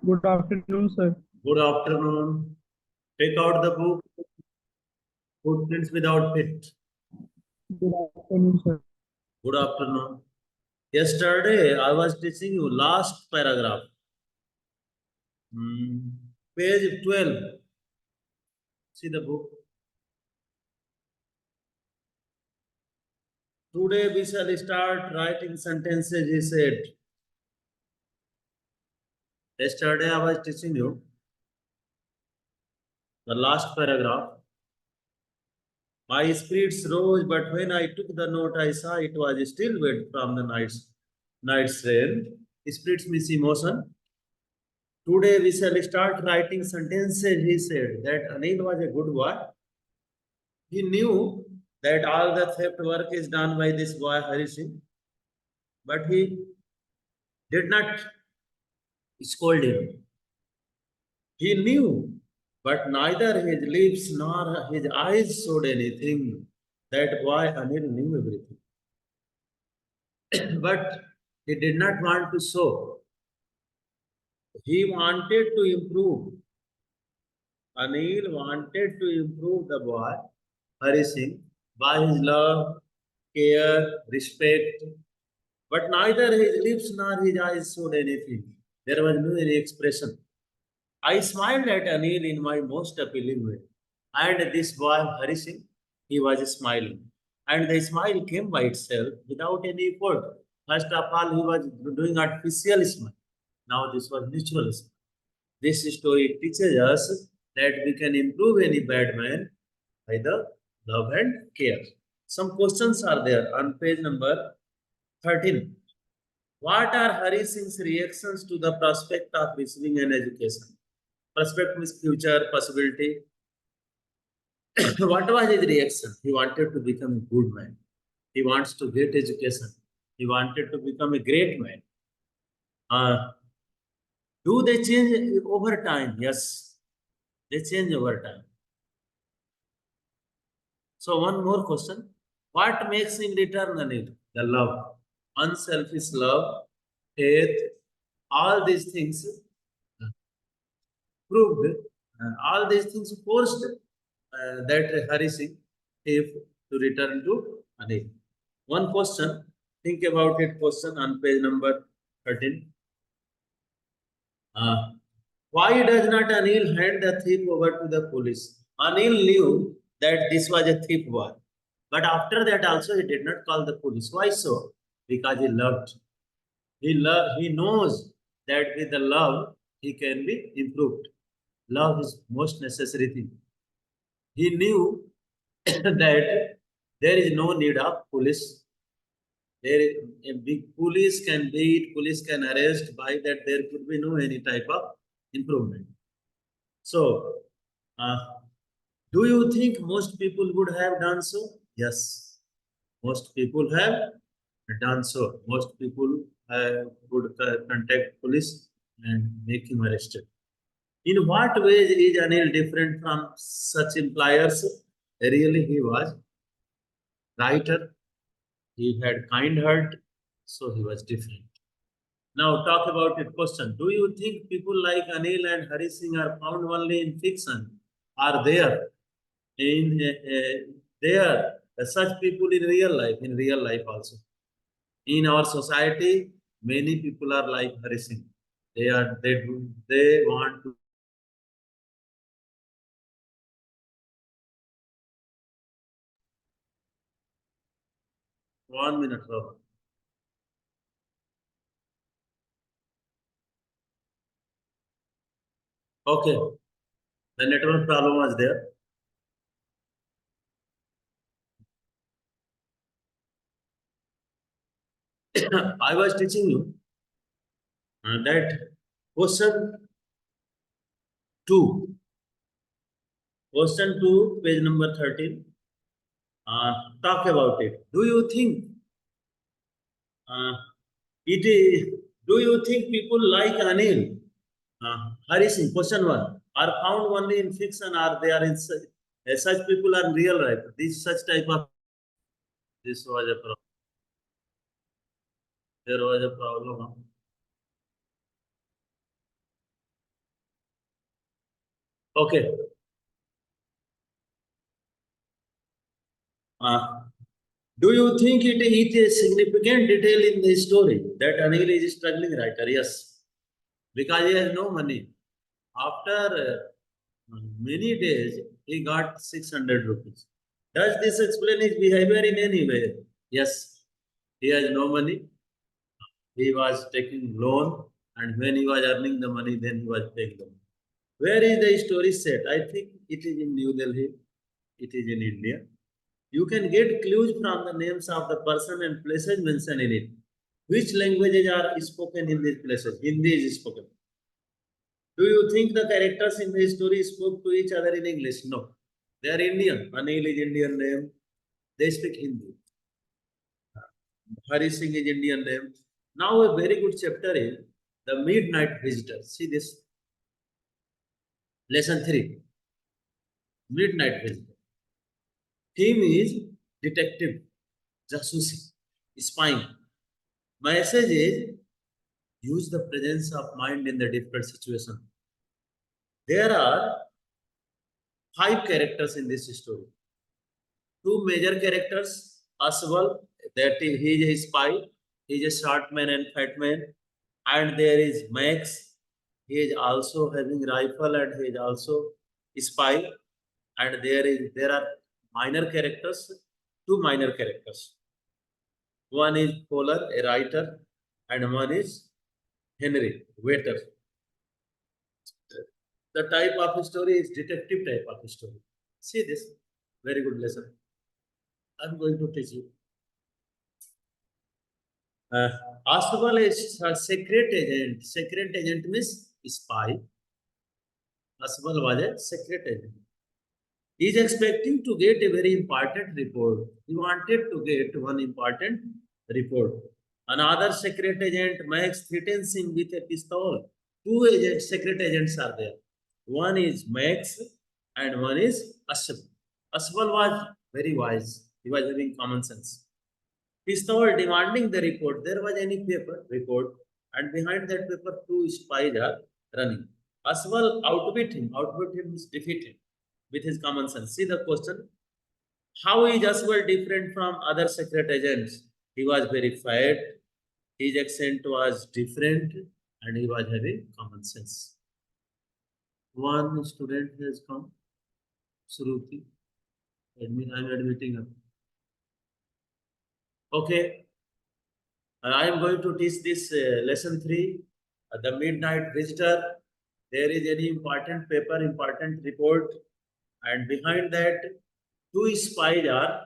Good afternoon, sir. Good afternoon. Take out the book, Footprints Without Feet. Good afternoon, sir. Good afternoon. Yesterday, I was teaching you last paragraph. Page 12. See the book. Today we shall start writing sentences, he said. Yesterday, I was teaching you the last paragraph. My spirits rose, but when I took the note, I saw it was still wet from the night's rain. Spirits means emotion. Today we shall start writing sentences, he said. That Anil was a good boy. He knew that all the theft work is done by this boy Hari Singh, but he did not scold him. He knew, but neither his lips nor his eyes showed anything. That boy Anil knew everything. But he did not want to show. He wanted to improve. Anil wanted to improve the boy Hari Singh by his love, care, respect, but neither his lips nor his eyes showed anything. There was no any expression. I smiled at Anil in my most appealing way. And this boy, Hari Singh, he was smiling. And the smile came by itself without any effort. First of all, he was doing artificial smile. Now this was natural smile. This story teaches us that we can improve any bad man by the love and care. Some questions are there on page number 13. What are Hari Singh's reactions to the prospect of receiving an education? Prospect means future, possibility. What was his reaction? He wanted to become a good man. He wants to get education. He wanted to become a great man. Do they change over time? Yes, they change over time. So one more question. What makes him return Anil? The love. Unselfish love, faith, all these things proved, all these things forced that Hari Singh if to return to Anil. One question, think about it question on page number 13. Uh, why does not Anil hand the thief over to the police? Anil knew that this was a thief boy. But after that also he did not call the police. Why so? Because he loved. He knows that with the love he can be improved. Love is most necessary thing. He knew that there is no need of police. There is a big police can beat, police can arrest. By that there could be no any type of improvement. So, uh, do you think most people would have done so? Yes, most people have done so. Most people would contact police and make him arrested. In what ways is Anil different from such employers? Really, he was writer. He had kind heart, so he was different. Now talk about it question. Do you think people like Anil and Hari Singh are found only in fiction? Are there there such people in real life also? In our society, many people are like Hari Singh. They want to. 1 minute, Robert. Okay, the network problem was there. I was teaching you that question 2. Question 2, page number 13. Talk about it. Do you think uh, it is, do you think people like Anil, Hari Singh, question 1, are found only in fiction or they are in such people are in real life? This such type of, this was a problem. There was a problem. Okay. Do you think it is a significant detail in the story that Anil is a struggling writer? Yes, because he has no money. After many days, he got 600 rupees. Does this explain his behavior in any way? Yes, he has no money. He was taking loan, and when he was earning the money, then he was paying the money. Where is the story set? I think it is in New Delhi. It is in India. You can get clues from the names of the person and places mentioned in it. Which languages are spoken in these places? Hindi is spoken. Do you think the characters in the story spoke to each other in English? No. They are Indian. Anil is Indian name. They speak Hindi. Hari Singh is Indian name. Now a very good chapter is the Midnight Visitor. See this. Lesson 3. Midnight Visitor. Theme is detective, jasusi, spying. Message is use the presence of mind in the difficult situation. There are 5 characters in this story. 2 major characters, Aswal, that is, he is a spy, he is a short man and fat man, and there is Max, he is also having rifle and he is also a spy, and there are minor characters, 2 minor characters. One is Polar, a writer, and one is Henry, waiter. The type of story is detective type of story. See this, very good lesson. I'm going to teach you. Uh, Aswal is a secret agent. Secret agent means spy. Aswal was a secret agent. He is expecting to get a very important report. He wanted to get one important report. Another secret agent, Max, threatens him with a pistol. Secret agents are there. One is Max and one is Aswal. Aswal was very wise. He was having common sense. Pistol demanding the report. There was any paper report, and behind that paper, 2 spies are running. Aswal outwit him is defeated with his common sense. See the question. How is Aswal different from other secret agents? He was very fat, his accent was different, and he was having common sense. One student has come, Shruti. I'm admitting her. Okay, I am going to teach this lesson 3, the midnight visitor. There is any important paper, important report, and behind that, 2 spies are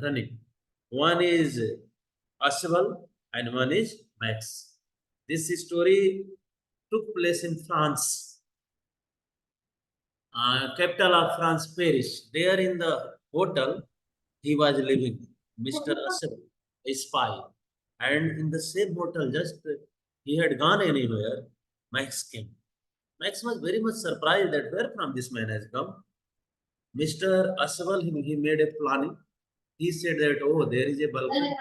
running. One is Aswal and one is Max. This story took place in France, capital of France, Paris. There in the hotel, he was living, Mr. Aswal, a spy. And in the same hotel, just he had gone anywhere, Max came. Max was very much surprised that where from this man has come. Mr. Aswal, he made a planning. He said that, oh, there is a balcony.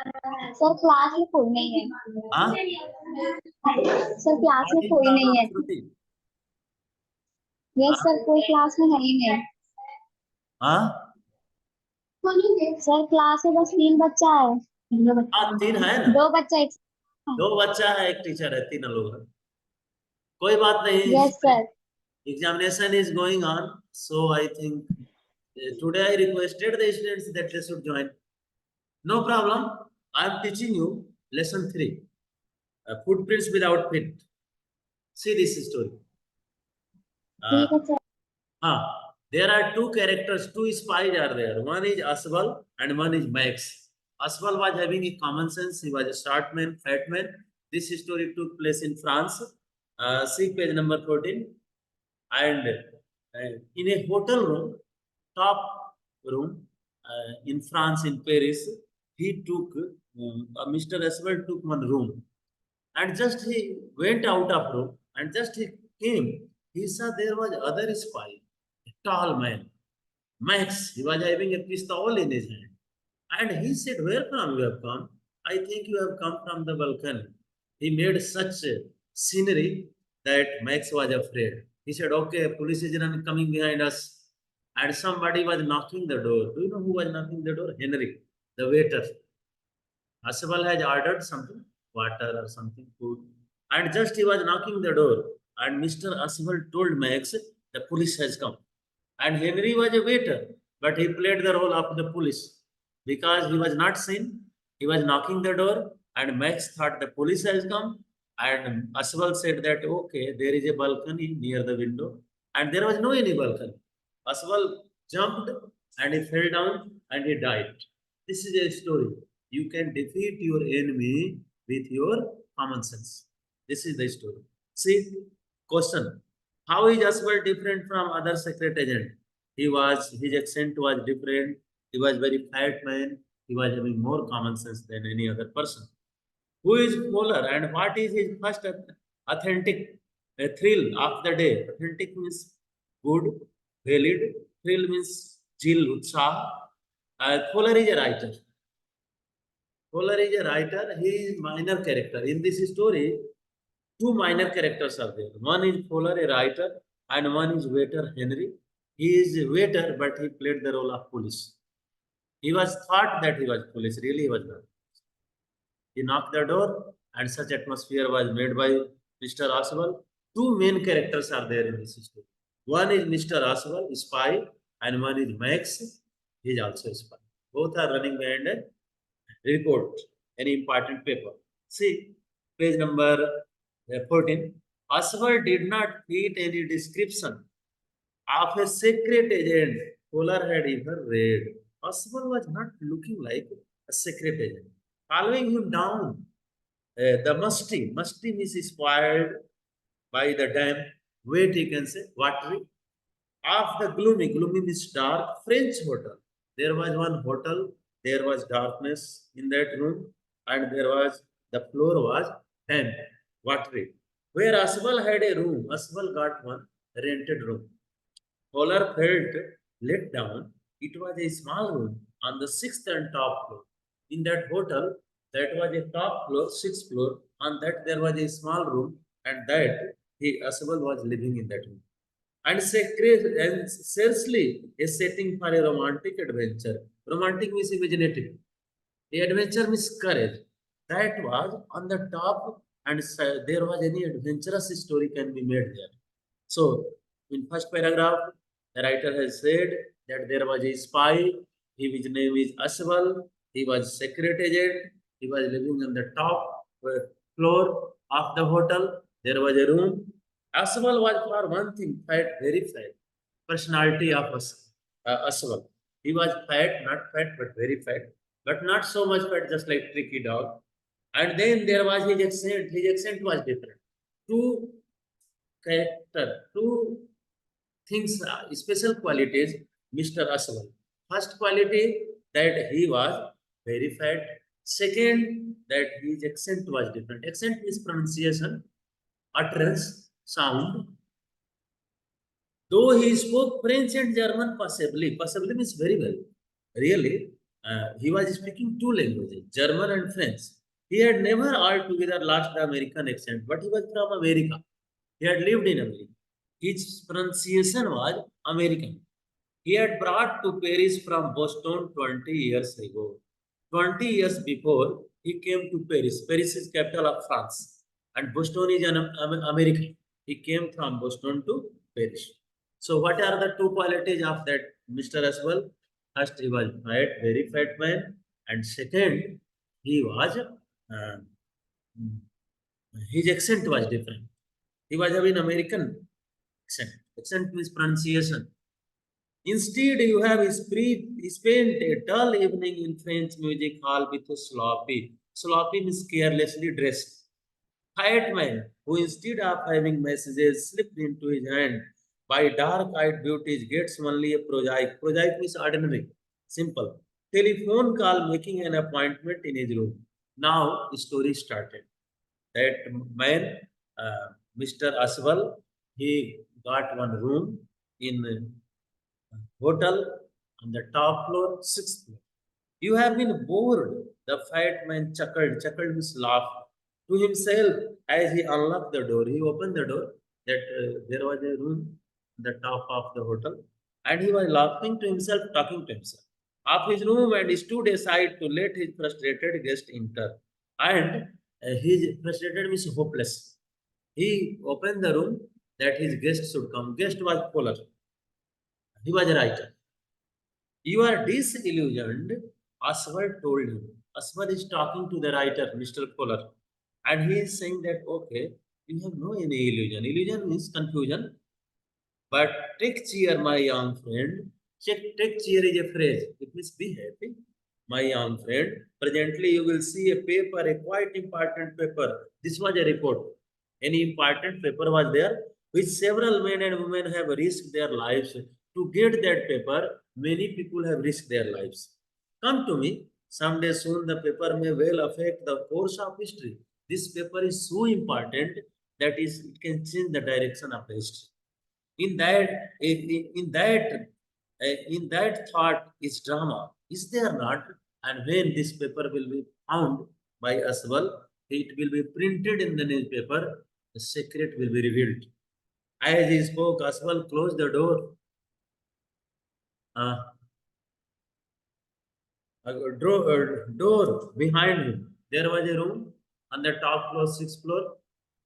Sir class में कोई नहीं है Huh? Sir class What में is कोई नहीं problem, है Shruti? Yes Huh? Sir कोई class में है ही नहीं Huh? सर क्लास में बस 3 बच्चा है हाँ, 3 है ना? 2 बच्चा एक 2 बच्चा है, एक टीचर है, 3 लोग हैं. कोई बात नहीं. Yes sir Examination is going on, so I think today I requested the students that they should join. No problem. I am teaching you lesson 3, footprints without feet. See this story. ठीक है sir There are 2 characters, 2 spies are there. One is Aswal and one is Max. Aswal was having a common sense. He was a short man, fat man. This story took place in France. See page number 14. And in a hotel room, top room, in France, in Paris, he took, Mr. Aswal took one room. And just he went out of room and just he came. He saw there was other spy, a tall man. Max, he was having a pistol in his hand. And he said, where from you have come? I think you have come from the balcony. He made such a scenery that Max was afraid. He said, okay, police is coming behind us. And somebody was knocking the door. Do you know who was knocking the door? Henry, the waiter. Aswal has ordered something, water or something, food. And just he was knocking the door. And Mr. Aswal told Max, the police has come. And Henry was a waiter, but he played the role of the police because he was not seen. He was knocking the door, and Max thought the police has come. And Aswal said that okay, there is a balcony near the window, and there was no any balcony. Aswal jumped and he fell down and he died. This is a story. You can defeat your enemy with your common sense. This is the story. See, question. How is Aswal different from other secret agent? His accent was different. He was very fat man. He was having more common sense than any other person. Who is Polar and what is his first authentic thrill of the day? Authentic means good, valid. Thrill means chill, utsah. Polar is a writer. Polar is a writer. He is minor character. In this story, two minor characters are there. One is Polar, a writer, and one is waiter Henry. He is a waiter, but he played the role of police. He was thought that he was police. Really, he was not. He knocked the door, and such atmosphere was made by Mr. Oswald. Two main characters are there in this story. One is Mr. Oswald, spy, and one is Max. He is also a spy. Both are running behind a report, any important paper. See, page number 14. Oswald did not fit any description of a secret agent Polar had ever read. Oswald was not looking like a secret agent. Following him down, the musty is spoiled by the damp, wet you can say, watery, of the gloomy means dark French hotel. There was one hotel, there was darkness in that room, and the floor was damp, watery. Where Aswal had a room, Aswal got one rented room. Polar felt let down. It was a small room on the sixth and top floor. In that hotel, that was a top floor, sixth floor. On that, there was a small room, and that Aswal was living in that room. And sacred and scarcely a setting for a romantic adventure. Romantic means imaginative. The adventure means courage. That was on the top, and there was any adventurous story can be made there. So, in first paragraph, the writer has said that there was a spy. His name is Aswal. He was secret agent. He was living on the top floor of the hotel. There was a room. Aswal was for one thing fat, very fat. Personality of Aswal. He was fat, not fat, but very fat. But not so much fat, just like tricky dog. And then there was his accent. His accent was different. Two two things, special qualities, Mr. Aswal. First quality that he was very fat. Second, that his accent was different. Accent means pronunciation, utterance, sound. Though he spoke French and German possibly means very well. Really, he was speaking two languages, German and French. He had never altogether lost the American accent, but he was from America. He had lived in America. His pronunciation was American. He had brought to Paris from Boston 20 years ago. 20 years before, he came to Paris. Paris is capital of France. And Boston is America. He came from Boston to Paris. So what are the two qualities of that Mr. Aswal? First, he was fat, very fat man. And second, he was, his accent was different. He was having American accent. Accent means pronunciation. Instead, you have spent a dull evening in French music hall with a sloppy. Sloppy means carelessly dressed. Fat man who instead of having messages slipped into his hand by dark-eyed beauties gets only a prosaic. Prosaic means ordinary, simple. Telephone call making an appointment in his room. Now the story started. That man, Mr. Aswal, he got one room in hotel on the top floor, sixth floor. You have been bored. The fat man chuckled. Chuckled means laughed to himself as he unlocked the door. He opened the door. that there was a room at the top of the hotel, and he was laughing to himself, talking to himself of his room, and stood aside to let his frustrated guest enter. And his frustrated means hopeless. He opened the room that his guest should come. Guest was Fuller. He was a writer. You are disillusioned, Aswad told him. Aswad is talking to the writer, Mr. Fuller, and he is saying that, okay, you have no any illusion. Illusion means confusion, but take cheer, my young friend. Take cheer is a phrase. It means be happy, my young friend. Presently, you will see a paper, a quite important paper. This was a report. Any important paper was there, which several men and women have risked their lives to get that paper. Many people have risked their lives. Come to me. Someday soon, the paper may well affect the course of history. This paper is so important that it can change the direction of the history. In that in that thought is drama, is there not? And when this paper will be found by us, well, it will be printed in the newspaper, the secret will be revealed. As he spoke, Aswal closed the uh, door behind him. There was a room on the top floor, sixth floor,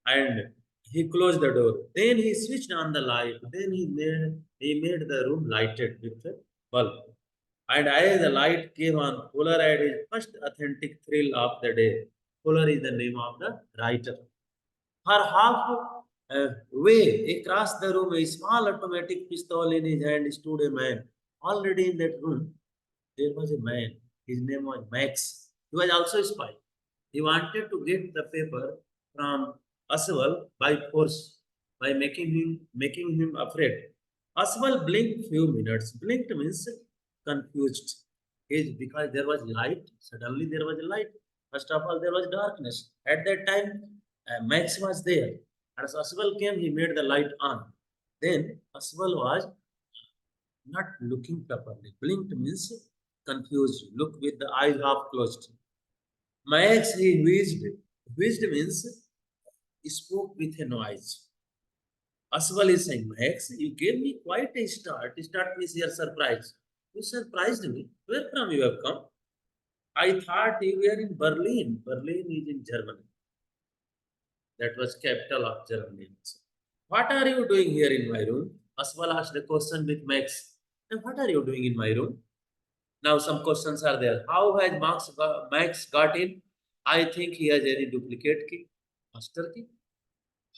and he closed the door. Then he switched on the light. Then he made the room lighted with a bulb. And as the light came on, Fuller had his first authentic thrill of the day. Fuller is the name of the writer. For half way across the room, a small automatic pistol in his hand stood a man. Already in that room, there was a man. His name was Max. He was also a spy. He wanted to get the paper from Aswal by force, by making him afraid. Aswal blinked few minutes. Blinked means confused. Because there was light. Suddenly there was a light. First of all, there was darkness. At that time, Max was there. As Aswal came, he made the light on. Then Aswal was not looking properly. Blinked means confused. Look with the eyes half closed. Max, he wheezed. Wheezed means he spoke with a noise. Aswal is saying, Max, you gave me quite a start. Start means you are surprised. You surprised me. Where from you have come? I thought you were in Berlin. Berlin is in Germany. That was capital of Germany. What are you doing here in my room? Aswal asked the question with Max. And what are you doing in my room? Now some questions are there. How has Max got in? I think he has any duplicate key, master key.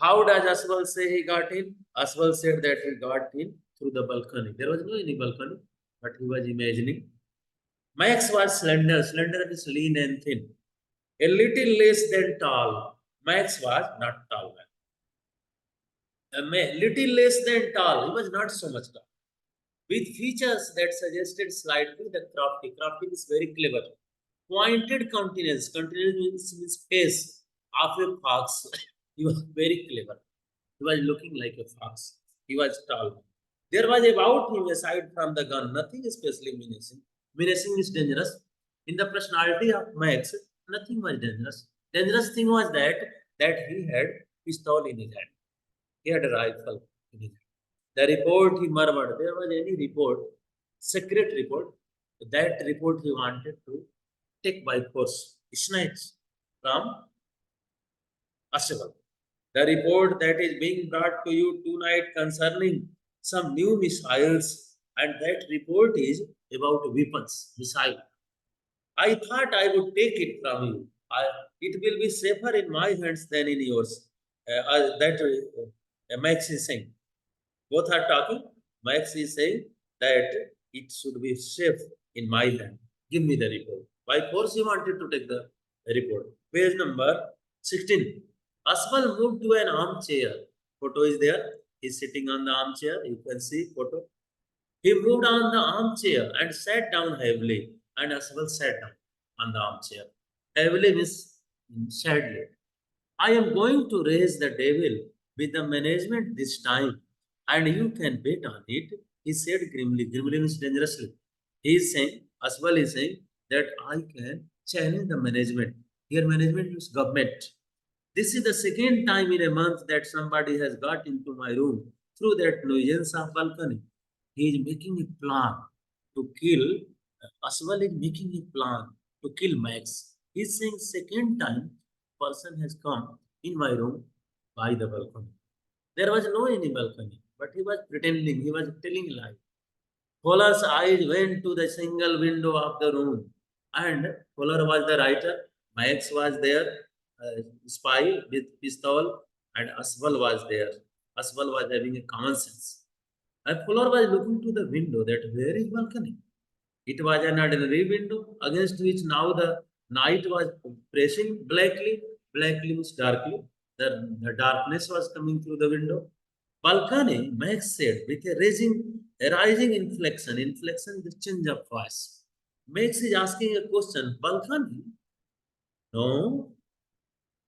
How does Aswal say he got in? Aswal said that he got in through the balcony. There was no any balcony, but he was imagining. Max was slender. Slender is lean and thin. A little less than tall. Max was not tall. Little less than tall. He was not so much tall. With features that suggested slightly the crafty. Crafty is very clever. Pointed countenance. Countenance means face of a fox. He was very clever. He was looking like a fox. He was tall. There was about him, aside from the gun, nothing especially menacing. Menacing is dangerous. In the personality of Max, nothing was dangerous. Dangerous thing was that he had pistol in his hand. He had a rifle in his hand. The report he murmured, there was any report, secret report. That report he wanted to take by force, snatch from Aswal. The report that is being brought to you tonight concerning some new missiles, and that report is about weapons, missile. I thought I would take it from you. It will be safer in my hands than in yours. Max is saying. Both are talking. Max is saying that it should be safe in my hand. Give me the report. By force, he wanted to take the report. Page number 16. Aswal moved to an armchair. Photo is there. He's sitting on the armchair. You can see photo. He moved on the armchair and sat down heavily. And Aswal sat down on the armchair. Heavily means sadly. I am going to raise the devil with the management this time, and you can bet on it, he said grimly. Grimly means dangerously. He is saying, Aswal is saying, that I can challenge the management. Here, management means government. This is the second time in a month that somebody has got into my room through that nuisance of balcony. He is making a plan to kill, Aswal is making a plan to kill Max. He is saying second time person has come in my room by the balcony. There was no any balcony, but he was pretending, he was telling a lie. Fuller's eyes went to the single window of the room, and Fuller was the writer. Max was there, spy with pistol, and Aswal was there. Aswal was having a common sense. And Fuller was looking to the window that where is balcony? It was an ordinary window against which now the night was pressing blackly, blackly means darkly. The darkness was coming through the window. Balcony, Max said, with a rising inflection. Inflection is the change of voice. Max is asking a question. Balcony? No,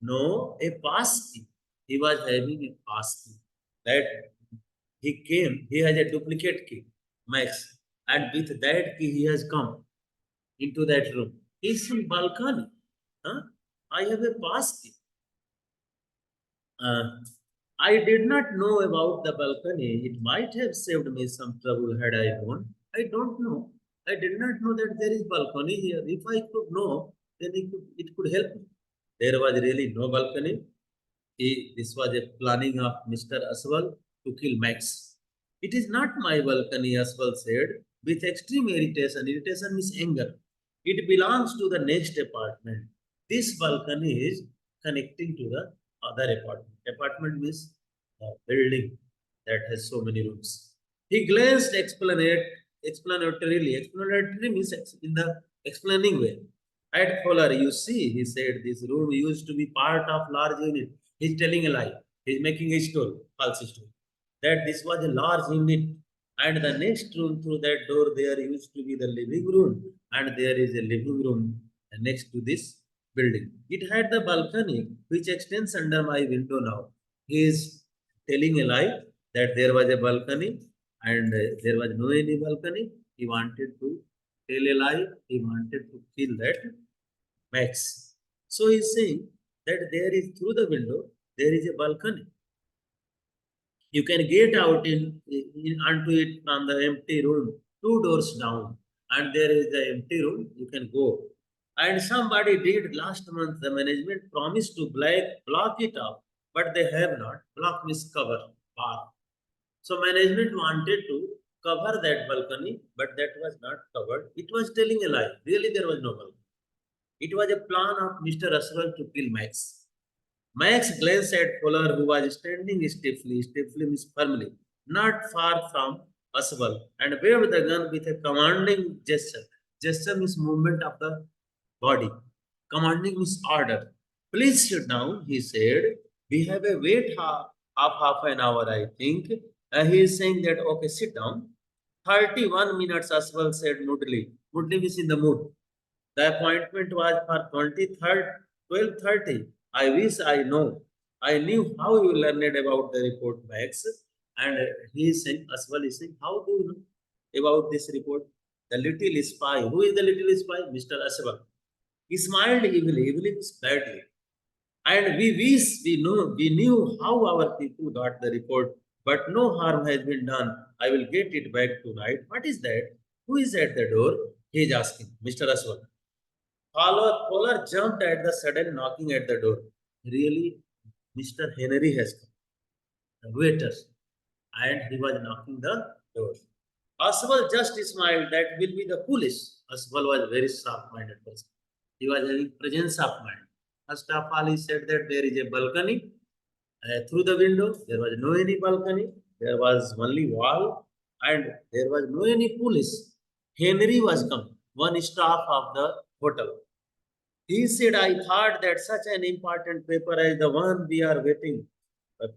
no, a pass key. He was having a pass key. That he came, he has a duplicate key, Max. And with that key, he has come into that room. He's in balcony. Huh? I have a pass key. Uh, I did not know about the balcony. It might have saved me some trouble had I known. I don't know. I did not know that there is balcony here. If I could know, then it could help me. There was really no balcony. This was a planning of Mr. Aswal to kill Max. It is not my balcony, Aswal said, with extreme irritation. Irritation means anger. It belongs to the next apartment. This balcony is connecting to the other apartment. Apartment means a building that has so many rooms. He glanced explanatorily. Explanatory means in the explaining way. At Fuller, you see, he said, this room used to be part of large unit. He's telling a lie. He's making a story, false story. That this was a large unit, and the next room through that door there used to be the living room, and there is a living room next to this building. It had the balcony which extends under my window now. He is telling a lie that there was a balcony and there was no any balcony. He wanted to tell a lie. He wanted to kill that Max. So he's saying that there is through the window there is a balcony. You can get out onto it from the empty room, two doors down, and there is the empty room. You can go. And somebody did last month. The management promised to block it up, but they have not. Block means cover, bar. So management wanted to cover that balcony, but that was not covered. It was telling a lie. Really, there was no balcony. It was a plan of Mr. Russell to kill Max. Max glanced at Fuller, who was standing stiffly means firmly, not far from Aswal, and waved the gun with a commanding gesture. Gesture means movement of the body. Commanding means order. Please sit down, he said. We have a wait of half an hour, I think. He is saying that, okay, sit down. 31 minutes, Aswal said moodily. Moodily means in the mood. The appointment was for 23rd, 12:30. I wish I know. I knew how you learned about the report, Max. And he is saying, Aswal is saying, how do you know about this report? The little spy. Who is the little spy? Mr. Aswal. He smiled evilly means badly. And we knew how our people got the report, but no harm has been done. I will get it back tonight. What is that? Who is at the door? He is asking, Mr. Aswal. Polar jumped at the sudden knocking at the door. Really, Mr. Henry has come. The waiter. And he was knocking the door. Aswal just smiled. That will be the police. Aswal was a very sharp-minded person. He was having presence of mind. First of all, he said that there is a balcony through the window. There was no any balcony. There was only wall, and there was no any police. Henry was come, one staff of the hotel. He said, I thought that such an important paper as the one we are waiting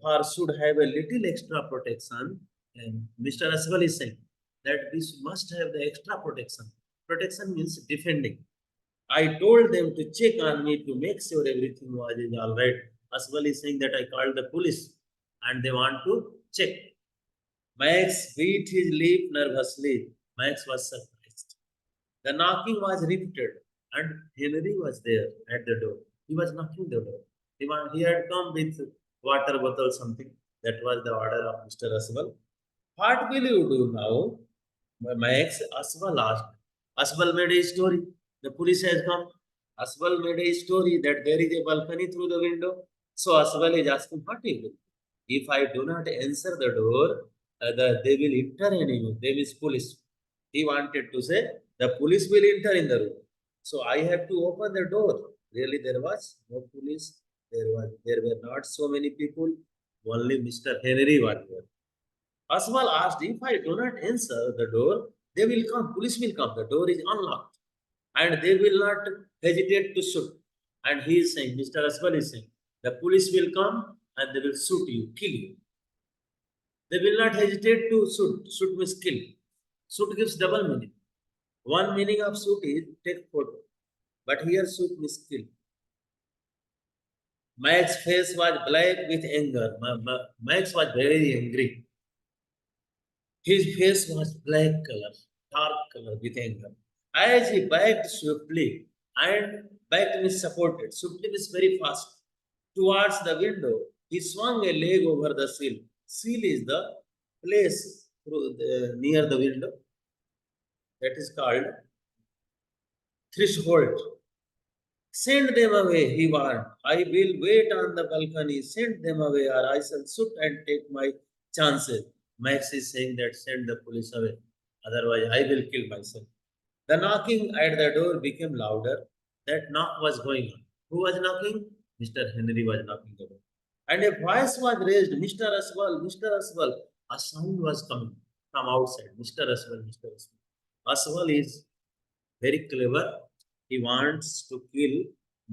for should have a little extra protection. And Mr. Aswal is saying that this must have the extra protection. Protection means defending. I told them to check on me to make sure everything was all right. Aswal is saying that I called the police and they want to check. Max beat his lip nervously. Max was surprised. The knocking was repeated, and Henry was there at the door. He was knocking the door. He had come with water bottle something. That was the order of Mr. Aswal. What will you do now? My ex Aswal asked. Aswal made a story. The police has come. Aswal made a story that there is a balcony through the window. So Aswal is asking, what is it? If I do not answer the door, they will enter anyway. They will police. He wanted to say the police will enter in the room. So I have to open the door. Really, there was no police. There were not so many people. Only Mr. Henry was there. Aswal asked, if I do not answer the door, they will come, police will come. The door is unlocked and they will not hesitate to shoot. And he is saying, Mr. Aswal is saying, the police will come and they will shoot you, kill you. They will not hesitate to shoot. Shoot means kill. Shoot gives double meaning. One meaning of shoot is take photo. But here shoot means kill. Max's face was black with anger. Max was very angry. His face was black color, dark color with anger. As he backed swiftly, and backed means supported, swiftly means very fast, towards the window, he swung a leg over the sill. Sill is the place near the window. That is called threshold. Send them away, he warned. I will wait on the balcony. Send them away, or I shall shoot and take my chances. Max is saying that send the police away. Otherwise, I will kill myself. The knocking at the door became louder. That knock was going on. Who was knocking? Mr. Henry was knocking the door. And a voice was raised, Mr. Aswal, Mr. Aswal. A sound was coming from outside. Mr. Aswal, Mr. Aswal. Aswal is very clever. He wants to kill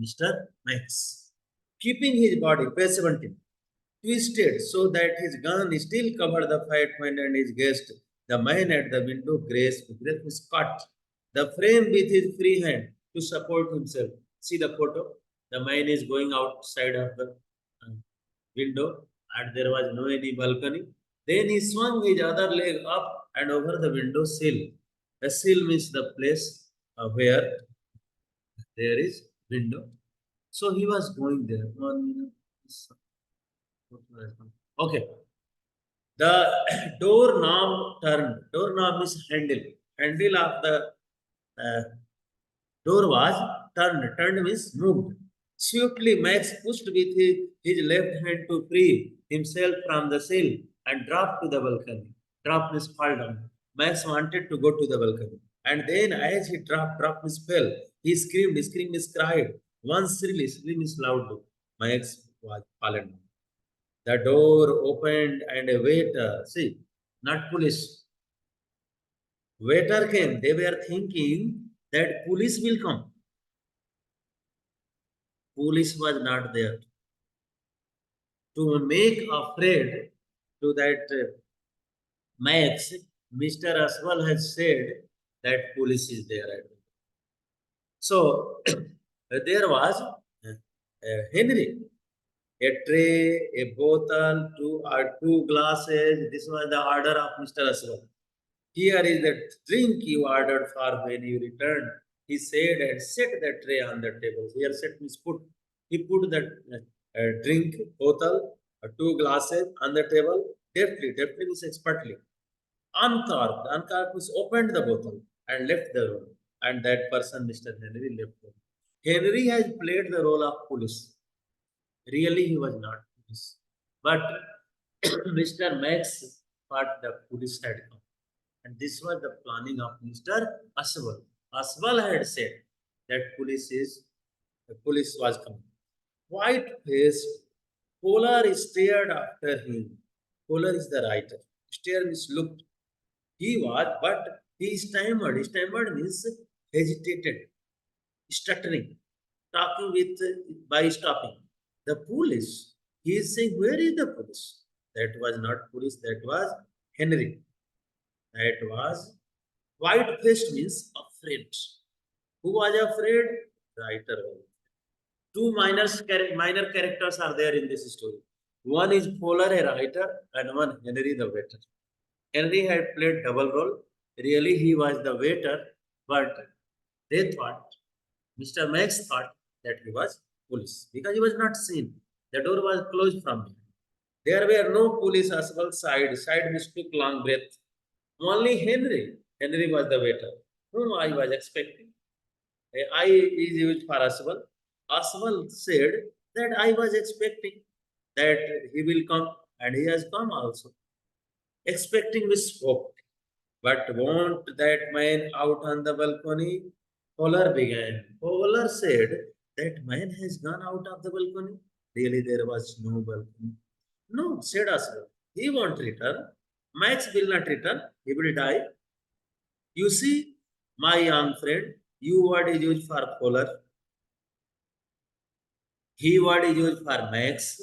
Mr. Max, keeping his body, page 17, twisted so that his gun still covered the fight point and his guest. The man at the window Grace was cut the frame with his free hand to support himself. See the photo? The man is going outside of the window and there was no any balcony. Then he swung his other leg up and over the window sill. The sill means the place where there is window. So he was going there. Okay. The door knob turned. Door knob is handle. Handle of the uh, door was turned. Turned means moved. Swiftly, Max pushed with his left hand to free himself from the sill and dropped to the balcony. Drop means fall down. Max wanted to go to the balcony. And then as he dropped means fell. He screamed means cried. Once shrilly, shrilly means loudly. Max was fallen down. The door opened and a waiter, see, not police, waiter came. They were thinking that police will come. Police was not there. To make afraid to that Max, Mr. Aswal has said that police is there. So there was Henry, a tray, a bottle, two glasses. This was the order of Mr. Aswal. Here is the drink you ordered for when you returned. He said and set the tray on the table. Here set means put. He put the drink bottle, two glasses on the table. Deftly means expertly. Uncorked means opened the bottle and left the room. And that person, Mr. Henry, left the room. Henry has played the role of police. Really, he was not police. But Mr. Max thought the police had come. And this was the planning of Mr. Aswal. Aswal had said that the police was coming. White faced, Polar stared after him. Polar is the writer. Stare means looked. He was, but he stammered. Stammered means hesitated, stuttering, talking with by stopping. The police. He is saying, where is the police? That was not police, that was Henry. That was white faced means afraid. Who was afraid? Writer. Two minor characters are there in this story. One is Polar, a writer, and one Henry the waiter. Henry had played double role. Really, he was the waiter, but they thought, Mr. Max thought that he was police because he was not seen. The door was closed from him. There were no police as well side. Side mistook long breath. Only Henry. Henry was the waiter, whom I was expecting. I is used for Aswal. Aswal said that I was expecting that he will come and he has come also. Expecting with hope. But won't that man out on the balcony? Fowler began. Fowler said that man has gone out of the balcony. Really, there was no balcony. No, said Aswal. He won't return. Max will not return. He will die. You see, my young friend, you word is used for Fowler. He word is used for Max.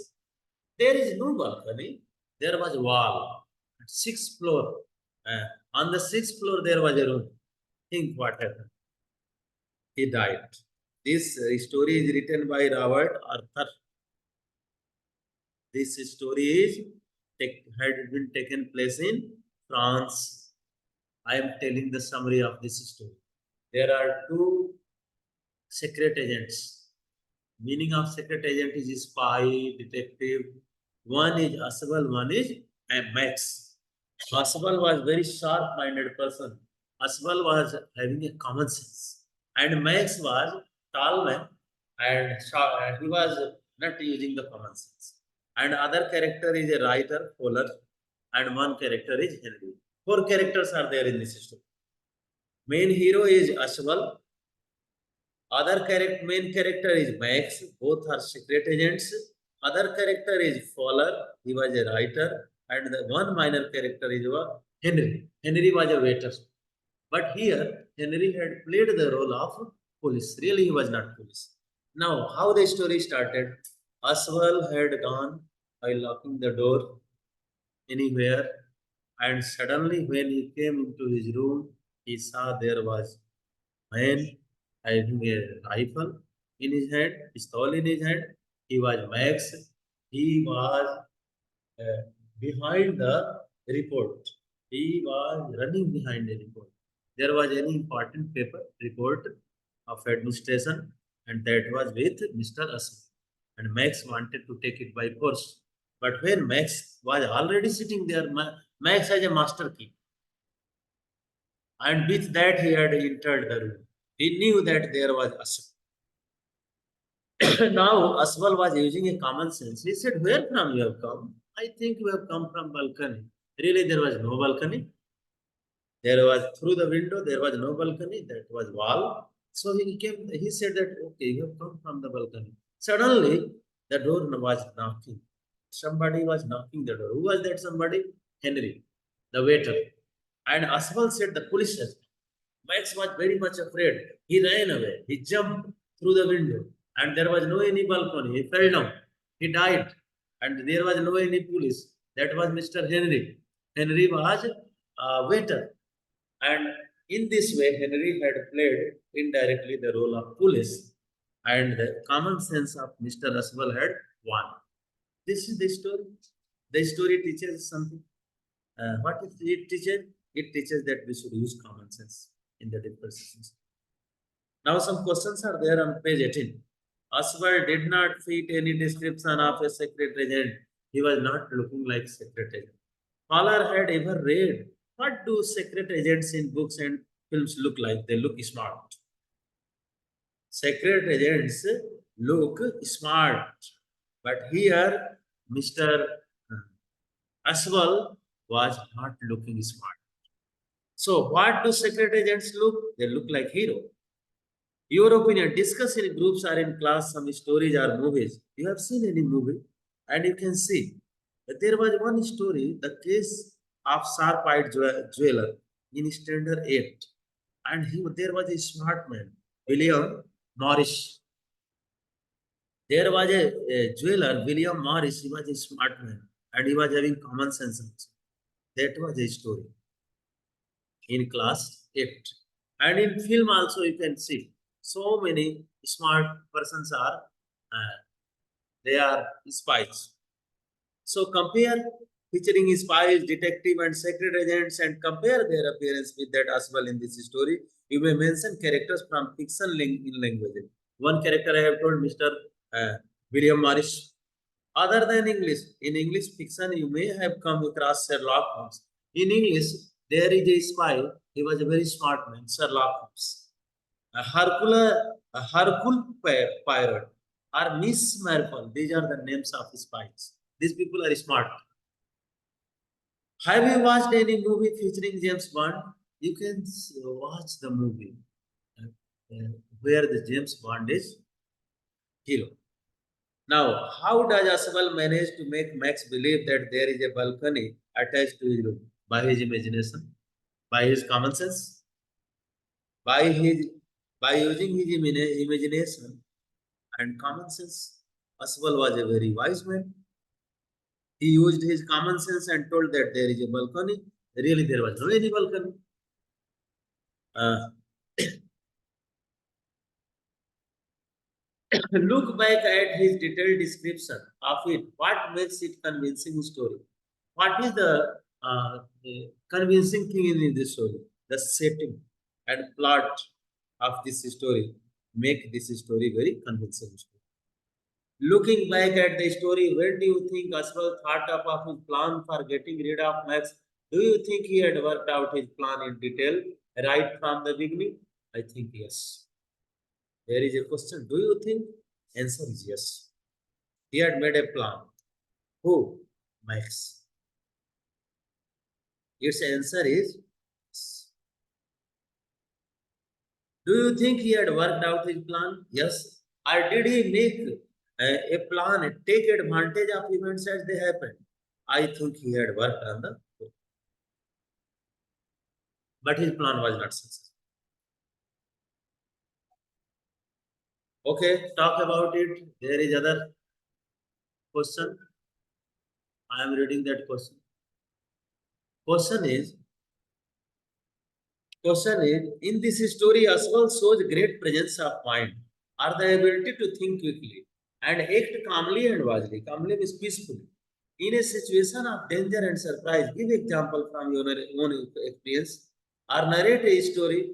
There is no balcony. There was a wall. Sixth floor. Uh, on the sixth floor, there was a room. Think what happened. He died. This story is written by Robert Arthur. This story had been taken place in France. I am telling the summary of this story. There are two secret agents. Meaning of secret agent is spy, detective. One is Aswal, one is Max. Aswal was very sharp-minded person. Aswal was having a common sense, and Max was tall man, and he was not using the common sense. And other character is a writer, Fuller, and one character is Henry. Four characters are there in this story. Main hero is Aswal. Main character is Max. Both are secret agents. Other character is Fowler. He was a writer, and the one minor character is Henry. Henry was a waiter. But here, Henry had played the role of police. Really, he was not police. Now, how the story started? Aswal had gone by locking the door anywhere, and suddenly, when he came into his room, he saw there was man having a rifle in his hand, pistol in his hand. He was Max. He was uh, behind the report. He was running behind the report. There was an important paper report of administration, and that was with Mr. Asif. And Max wanted to take it by force. But when Max was already sitting there, Max has a master key. And with that, he had entered the room. He knew that there was Asif. Now Aswal was using a common sense. He said, "Where from you have come? I think you have come from balcony." Really, there was no balcony. There was through the window, there was no balcony, that was wall. So he came, he said that, okay, you have come from the balcony. Suddenly, the door was knocking. Somebody was knocking the door. Who was that somebody? Henry, the waiter. And Aswal said, the police has come. Max was very much afraid. He ran away. He jumped through the window. And there was no any balcony. He fell down. He died. And there was no any police. That was Mr. Henry. Henry was a waiter. And in this way, Henry had played indirectly the role of police, and the common sense of Mr. Aswal had won. This is the story. The story teaches something. What it teaches? It teaches that we should use common sense in the different situations. Now, some questions are there on page 18. Aswal did not fit any description of a secret agent. He was not looking like secret agent. Fowler had ever read, what do secret agents in books and films look like? They look smart. Secret agents look smart. But here, Mr. Aswal was not looking smart. So, what do secret agents look? They look like hero. Your opinion, discuss in groups or in class some stories or movies. You have seen any movie and you can see that there was one story, the case of sharp-eyed jeweler in standard 8. And there was a smart man, William Morris. There was a jeweler, William Morris, he was a smart man and he was having common sense also. That was a story in class 8. And in film also you can see so many smart persons are, they are spies. So compare featuring spies, detective and secret agents and compare their appearance with that as well in this story. You may mention characters from fiction in language. One character I have told Mr. William Morris. Other than English, in English fiction, you may have come across Sherlock Holmes. In English, there is a spy. He was a very smart man, Sherlock Holmes. A Hercule Poirot, or Miss Marple. These are the names of spies. These people are smart. Have you watched any movie featuring James Bond? You can watch the movie where the James Bond is hero. Now, how does Aswal manage to make Max believe that there is a balcony attached to his room? By his imagination, by his common sense, by his by using his imagination and common sense. Aswal was a very wise man. He used his common sense and told that there is a balcony. Really, there was no any balcony. Uh, Look back at his detailed description of it. What makes it convincing story? What is the convincing thing in this story? The setting and plot of this story make this story very convincing story. Looking back at the story, when do you think Aswal thought up of his plan for getting rid of Max? Do you think he had worked out his plan in detail right from the beginning? I think yes. There is a question. Do you think? Answer is yes. He had made a plan. Who? Max. Its answer is yes. Do you think he had worked out his plan? Yes. Or did he make a plan, take advantage of events as they happened? I think he had worked on the, but his plan was not successful. Okay, talk about it. There is other question. I am reading that question. Question is, in this story, Aswal shows great presence of mind, or the ability to think quickly and act calmly and wisely. Calmly means peacefully. In a situation of danger and surprise, give example from your own experience or narrate a story